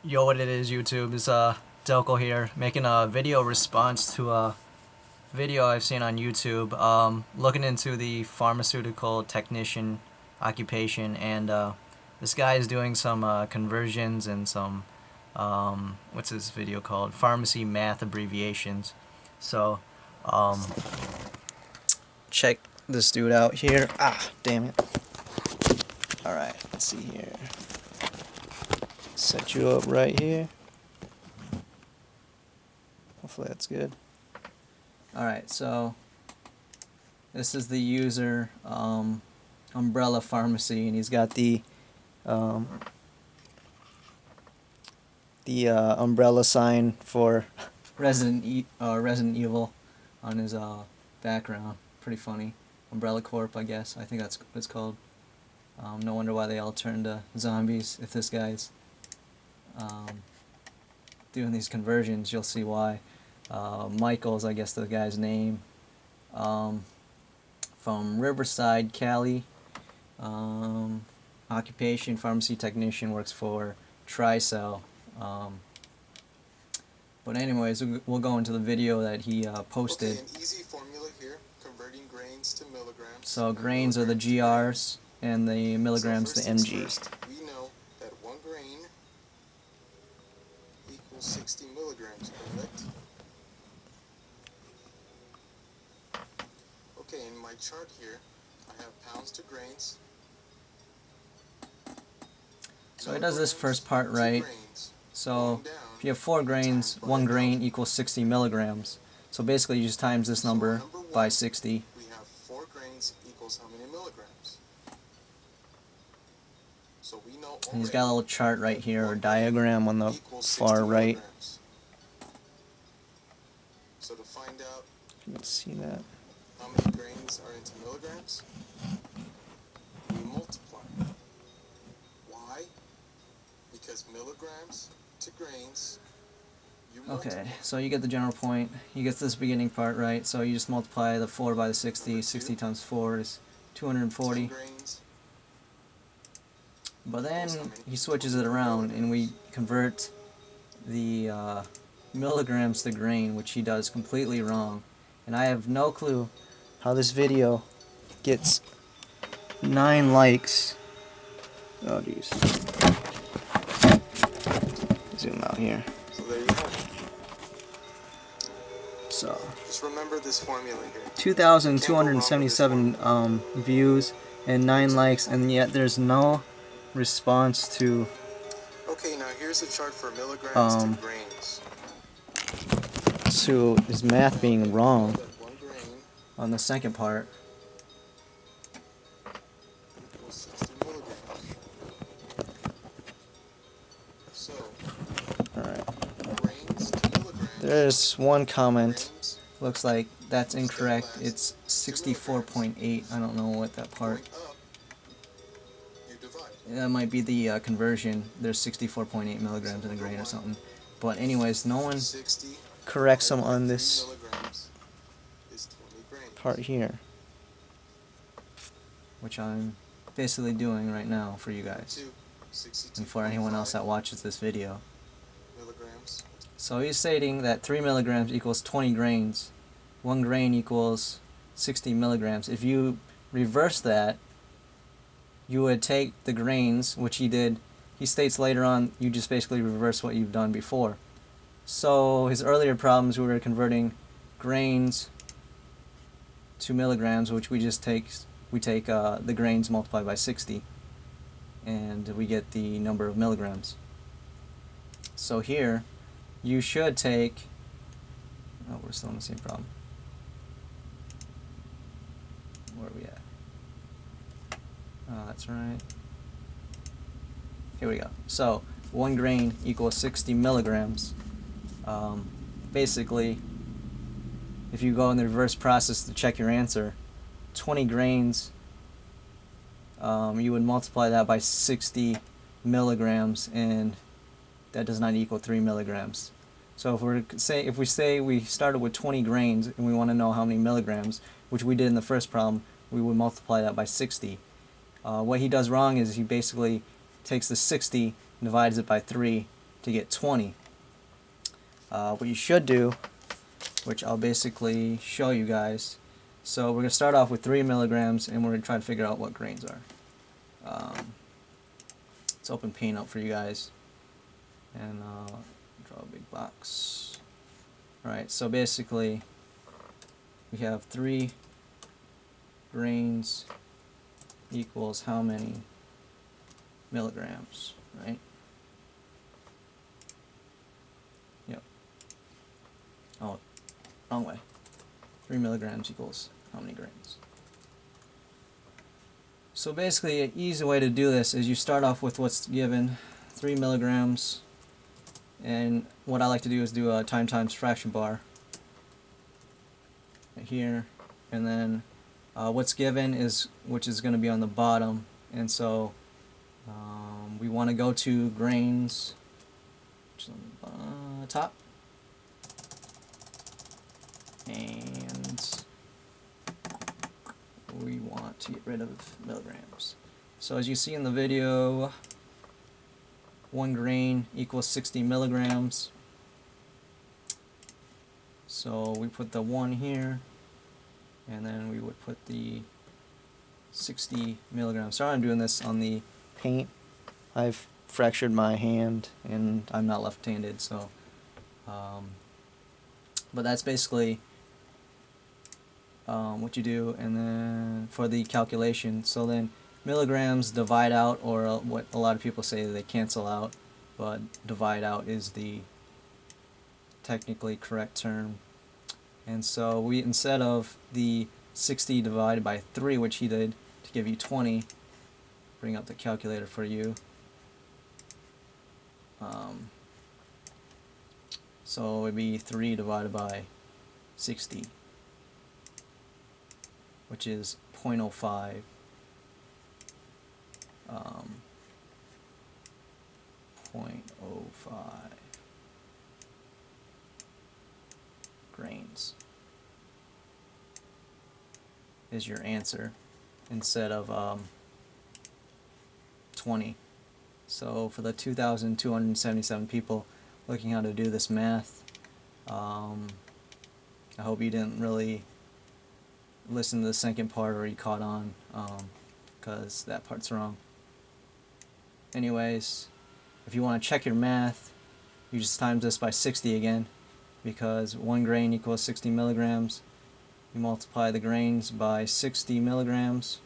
Yo, what it is, YouTube? It's Delco here, making a video response to a video I've seen on YouTube, looking into the pharmaceutical technician occupation, and this guy is doing some conversions and some what's this video called? Pharmacy math abbreviations. So, um, check this dude out here. Ah, damn it. All right, let's see here. Set you up right here. Hopefully that's good. Alright, so this is the user, Umbrella Pharmacy, and he's got the umbrella sign for Resident Evil on his background. Pretty funny. Umbrella Corp, I guess. I think that's what it's called. No wonder why they all turned to zombies. If this guy's doing these conversions, you'll see why. Michael's, I guess, the guy's name. From Riverside, Cali. Occupation, pharmacy technician, works for Tricell. But anyways, we'll go into the video that he posted. Okay, an easy formula here, converting grains to milligrams. So grains are the GRs, and the milligrams the MG. First, we know that 1 grain equals 60 milligrams, correct? Okay, in my chart here, I have pounds to grains. So he does this first part right. So if you have 4 grains, 1 grain equals 60 milligrams. So basically you just times this number by 60. We have 4 grains equals how many milligrams? So we know And he's got a little chart right here, or diagram on the far right. So to find out You can see that. how many grains are into milligrams, we multiply. Why? Because milligrams to grains, you multiply. Okay, so you get the general point. He gets this beginning part right, so you just multiply the 4 by the 60. 60 times 4 is 240. 10 grains. But then he switches it around, and we convert the milligrams to grain, which he does completely wrong. And I have no clue how this video gets 9 likes. Oh, jeez. Zoom out here. So there you go. So, Just remember this formula here. 2,277 views and 9 likes, and yet there's no response to Okay, now here's a chart for milligrams to grains. his math being wrong That 1 grain on the second part. equals 60 milligrams. So, Alright. grains to milligrams. There's one comment. Grams Looks like that's incorrect. It's 64.8. I don't know what that part. going up, you divide. That might be the conversion. There's 64.8 milligrams in a grain or something. But anyways, no one 60 corrects him on this milligrams is 20 grains. part here, which I'm basically doing right now for you guys and for anyone else that watches this video. Milligrams. So he's stating that 3 milligrams equals 20 grains. 1 grain equals 60 milligrams. If you reverse that, you would take the grains, which he did. He states later on, you just basically reverse what you've done before. So his earlier problems, we were converting grains to milligrams, which we take the grains multiplied by 60, and we get the number of milligrams. So here, you should take, oh, we're still in the same problem. Where are we at? Oh, that's right. Here we go. So 1 grain equals 60 milligrams. Basically, if you go in the reverse process to check your answer, 20 grains, you would multiply that by 60 milligrams, and that does not equal 3 milligrams. So if we say we started with 20 grains and we want to know how many milligrams, which we did in the first problem, we would multiply that by 60. What he does wrong is he basically takes the 60 and divides it by 3 to get 20. What you should do, which I'll basically show you guys. So we're going to start off with 3 milligrams, and we're going to try to figure out what grains are. Let's open Paint up for you guys, and draw a big box. Alright, so basically we have 3 grains equals how many milligrams, right? Yep. Oh, wrong way. 3 milligrams equals how many grains? So basically, an easy way to do this is you start off with what's given, 3 milligrams, and what I like to do is do a time times fraction bar right here, and then what's given is, which is going to be on the bottom, and so we want to go to grains, which is on the top, and we want to get rid of milligrams. So as you see in the video, 1 grain equals 60 milligrams. So we put the 1 here, and then we would put the 60 milligrams. Sorry I'm doing this on the paint. I've fractured my hand, and I'm not left-handed, so but that's basically what you do. And then for the calculation, so then milligrams divide out, or what a lot of people say they cancel out, but divide out is the technically correct term. And so we, instead of the 60 divided by 3, which he did to give you 20, bring up the calculator for you. So it would be 3 divided by 60, which is 0.05. 0.05 grains is your answer, instead of 20. So for the 2,277 people looking how to do this math, I hope you didn't really listen to the second part, or you caught on, because that part's wrong. Anyways, if you want to check your math, you just times this by 60 again, because 1 grain equals 60 milligrams. You multiply the grains by 60 milligrams,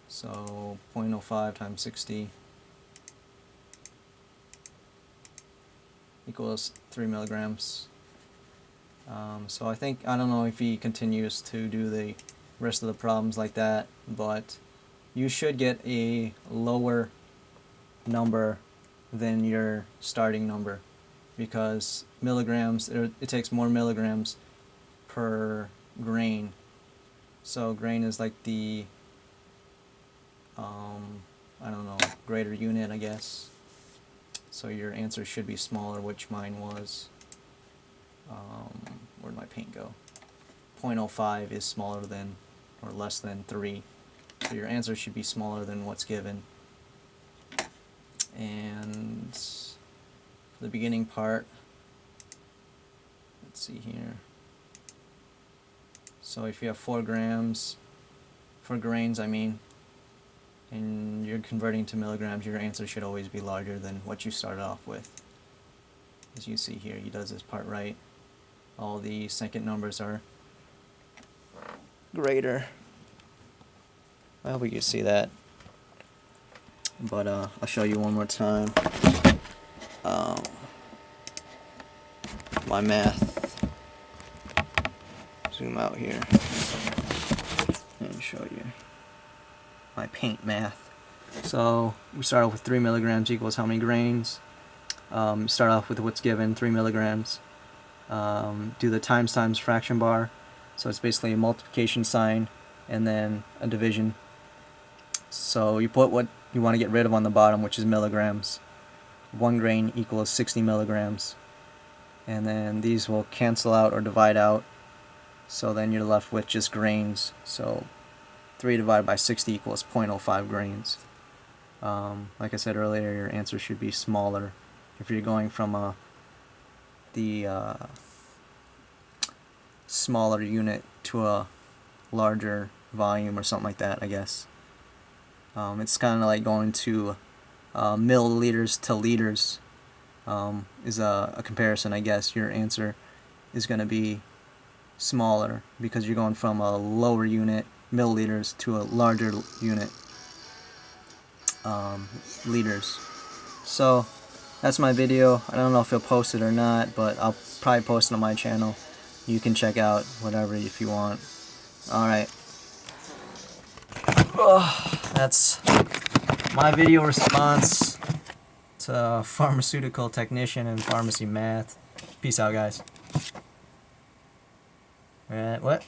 so 0.05 times 60 equals 3 milligrams. So I don't know if he continues to do the rest of the problems like that, but you should get a lower number than your starting number, because milligrams, it takes more milligrams per grain. So grain is like the I don't know, greater unit, I guess. So your answer should be smaller, which mine was. Where'd my paint go? 0.05 is smaller than, or less than 3. So your answer should be smaller than what's given. And for the beginning part, let's see here. So if you have 4 grams, for grains I mean, and you're converting to milligrams, your answer should always be larger than what you started off with. As you see here, he does this part right. All the second numbers are greater. I hope you can see that. But I'll show you one more time. My math. Zoom out here and show you my paint math. So we start off with 3 milligrams equals how many grains. Start off with what's given, 3 milligrams. Do the times fraction bar. So it's basically a multiplication sign and then a division. So you put what you want to get rid of on the bottom, which is milligrams. 1 grain equals 60 milligrams. And then these will cancel out or divide out. So then you're left with just grains. So 3 divided by 60 equals 0.05 grains. Like I said earlier, your answer should be smaller if you're going from the smaller unit to a larger volume or something like that, I guess. It's kind of like going to milliliters to liters is a comparison, I guess. Your answer is going to be smaller because you're going from a lower unit, milliliters, to a larger unit, liters. So that's my video. I don't know if I'll post it or not, but I'll probably post it on my channel. You can check out whatever if you want. Alright. That's my video response to pharmaceutical technician and pharmacy math. Peace out, guys. Alright, what?